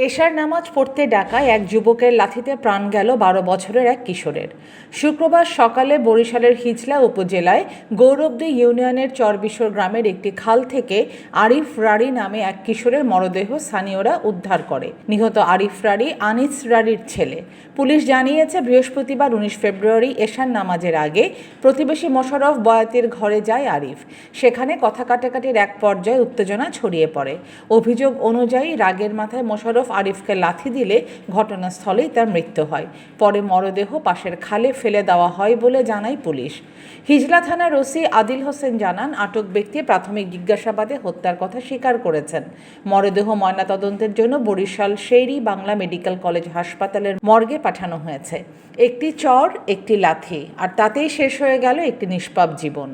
এশার নামাজ পড়তে ডাকা এক যুবকের লাথিতে প্রাণ গেল ১২ বছরের এক কিশোরের। শুক্রবার সকালে বরিশালের হিজলা উপজেলায় গৌরবদী ইউনিয়নের চরবিশর গ্রামের একটি খাল থেকে আরিফ রাড়ি নামে এক কিশোরের মরদেহ স্থানীয়রা উদ্ধার করে। নিহত আরিফ রাড়ি আনিস রাড়ির ছেলে। পুলিশ জানিয়েছে, বৃহস্পতিবার ১৯ ফেব্রুয়ারি এশার নামাজের আগে প্রতিবেশী মোশাররফ বয়াতির ঘরে যায় আরিফ। সেখানে কথা কাটাকাটির এক পর্যায়ে উত্তেজনা ছড়িয়ে পড়ে। অভিযোগ অনুযায়ী রাগের মাথায় মোশাররফ আরিফকে লাথি দিলে ঘটনাস্থলেই তার মৃত্যু হয়। পরে মরদেহ পাশের খালে ফেলে দেওয়া হয় বলে জানায় পুলিশ। হিজলা থানার ওসি আদিল হোসেন জানান, আটক ব্যক্তি প্রাথমিক জিজ্ঞাসাবাদে হত্যার কথা স্বীকার করেছেন। মরদেহ ময়নাতদন্তের জন্য বরিশাল শের-ই বাংলা মেডিকেল কলেজ হাসপাতালের মর্গে পাঠানো হয়েছে। একটি চর, একটি লাথি, আর তাতেই শেষ হয়ে গেল একটি নিষ্পাপ জীবন।